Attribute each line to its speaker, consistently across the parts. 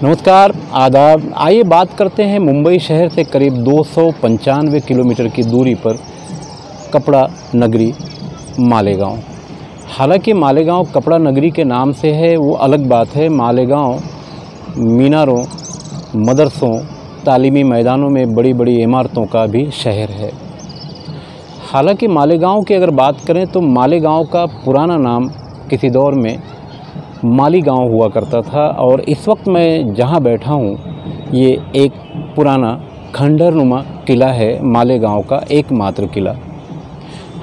Speaker 1: नमस्कार, आदाब। आइए बात करते हैं मुंबई शहर से करीब 295 किलोमीटर की दूरी पर कपड़ा नगरी मालेगांव। हालांकि मालेगांव कपड़ा नगरी के नाम से है वो अलग बात है। मालेगांव मीनारों, मदरसों, तालीमी मैदानों में बड़ी बड़ी इमारतों का भी शहर है। हालांकि मालेगांव की अगर बात करें तो मालेगांव का पुराना नाम किसी दौर में मालीगांव हुआ करता था और इस वक्त मैं जहां बैठा हूं ये एक पुराना खंडहरनुमा किला है, मालेगांव का एकमात्र किला।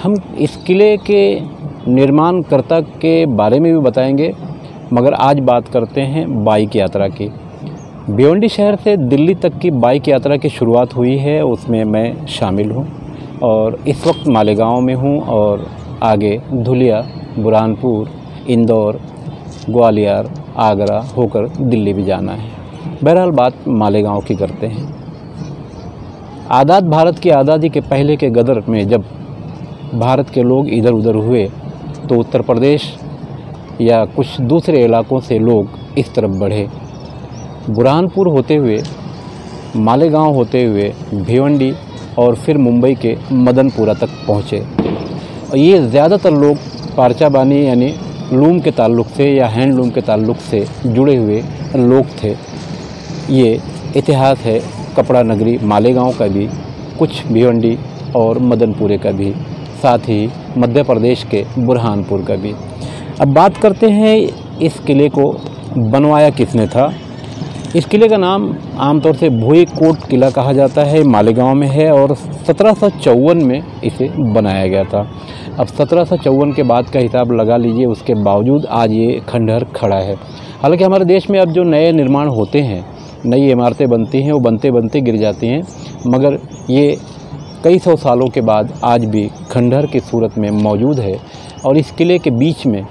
Speaker 1: हम इस किले के निर्माणकर्ता के बारे में भी बताएंगे, मगर आज बात करते हैं बाइक यात्रा की। भिवंडी शहर से दिल्ली तक की बाइक यात्रा की शुरुआत हुई है, उसमें मैं शामिल हूं और इस वक्त मालेगांव में हूं और आगे धुलिया, बुरहानपुर, इंदौर, ग्वालियर, आगरा होकर दिल्ली भी जाना है। बहरहाल बात मालेगांव की करते हैं। भारत की आज़ादी के पहले के गदर में जब भारत के लोग इधर उधर हुए तो उत्तर प्रदेश या कुछ दूसरे इलाकों से लोग इस तरफ बढ़े। बुरहानपुर होते हुए, मालेगांव होते हुए भिवंडी और फिर मुंबई के मदनपुरा तक पहुँचे। और ये ज़्यादातर लोग पारचा बानी यानी लूम के ताल्लुक़ से या हैंडलूम के ताल्लुक़ से जुड़े हुए लोग थे। ये इतिहास है कपड़ा नगरी मालेगांव का भी, कुछ भिवंडी और मदनपुरे का भी, साथ ही मध्य प्रदेश के बुरहानपुर का भी। अब बात करते हैं इस किले को बनवाया किसने था। इस किले का नाम आमतौर से भोई कोट किला कहा जाता है, मालेगांव में है और 1754 में इसे बनाया गया था। अब 1754 के बाद का हिसाब लगा लीजिए, उसके बावजूद आज ये खंडहर खड़ा है। हालांकि हमारे देश में अब जो नए निर्माण होते हैं, नई इमारतें बनती हैं, वो बनते बनते गिर जाती हैं, मगर ये कई सौ सालों के बाद आज भी खंडहर की सूरत में मौजूद है। और इस किले के बीच में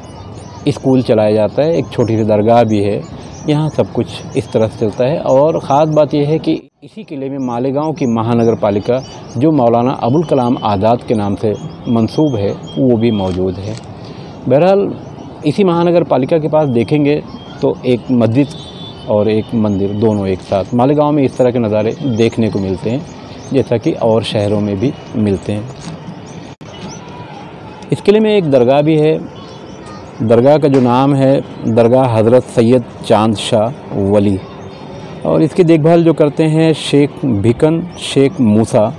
Speaker 1: स्कूल चलाया जाता है, एक छोटी सी दरगाह भी है। यहाँ सब कुछ इस तरह से चलता है। और ख़ास बात यह है कि इसी किले में मालेगांव की महानगर पालिका, जो मौलाना अबुल कलाम आज़ाद के नाम से मंसूब है, वो भी मौजूद है। बहरहाल इसी महानगर पालिका के पास देखेंगे तो एक मस्जिद और एक मंदिर दोनों एक साथ। मालेगांव में इस तरह के नज़ारे देखने को मिलते हैं, जैसा कि और शहरों में भी मिलते हैं। इस किले में एक दरगाह भी है। दरगाह का जो नाम है दरगाह हज़रत सैयद चांद शाह वली, और इसकी देखभाल जो करते हैं शेख भिकन शेख मूसा।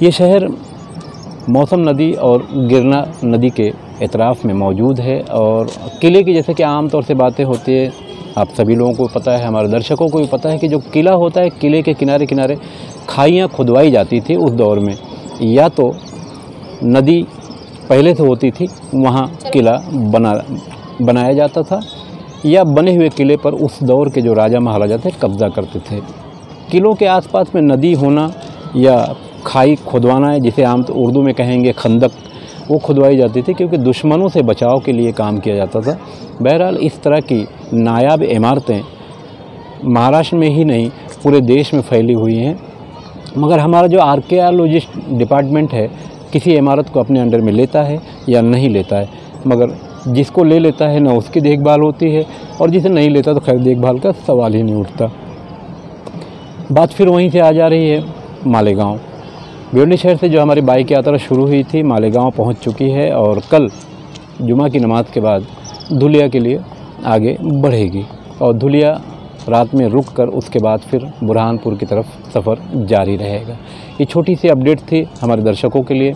Speaker 1: ये शहर मौसम नदी और गिरना नदी के एतराफ़ में मौजूद है। और किले की जैसे कि आम तौर से बातें होती है, आप सभी लोगों को पता है, हमारे दर्शकों को भी पता है कि जो किला होता है, किले के किनारे किनारे खाइयाँ खुदवाई जाती थी उस दौर में। या तो नदी पहले से होती थी, वहाँ किला बनाया जाता था, या बने हुए किले पर उस दौर के जो राजा महाराजा थे कब्ज़ा करते थे। किलों के आसपास में नदी होना या खाई खुदवाना है, जिसे आम उर्दू में कहेंगे खंदक, वो खुदवाई जाती थी क्योंकि दुश्मनों से बचाव के लिए काम किया जाता था। बहरहाल इस तरह की नायाब इमारतें महाराष्ट्र में ही नहीं पूरे देश में फैली हुई हैं। मगर हमारा जो आर्कियोलॉजिस्ट डिपार्टमेंट है किसी इमारत को अपने अंडर में लेता है या नहीं लेता है, मगर जिसको ले लेता है ना उसकी देखभाल होती है, और जिसे नहीं लेता तो खैर देखभाल का सवाल ही नहीं उठता। बात फिर वहीं से आ जा रही है मालेगांव। भिवंडी शहर से जो हमारी बाइक यात्रा शुरू हुई थी, मालेगांव पहुंच चुकी है और कल जुमा की नमाज के बाद धुलिया के लिए आगे बढ़ेगी और धुलिया रात में रुक कर उसके बाद फिर बुरहानपुर की तरफ सफ़र जारी रहेगा। ये छोटी सी अपडेट थी हमारे दर्शकों के लिए,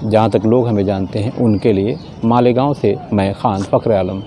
Speaker 1: जहाँ तक लोग हमें जानते हैं उनके लिए। मालेगांव से मैं खान फ़ख्र आलम।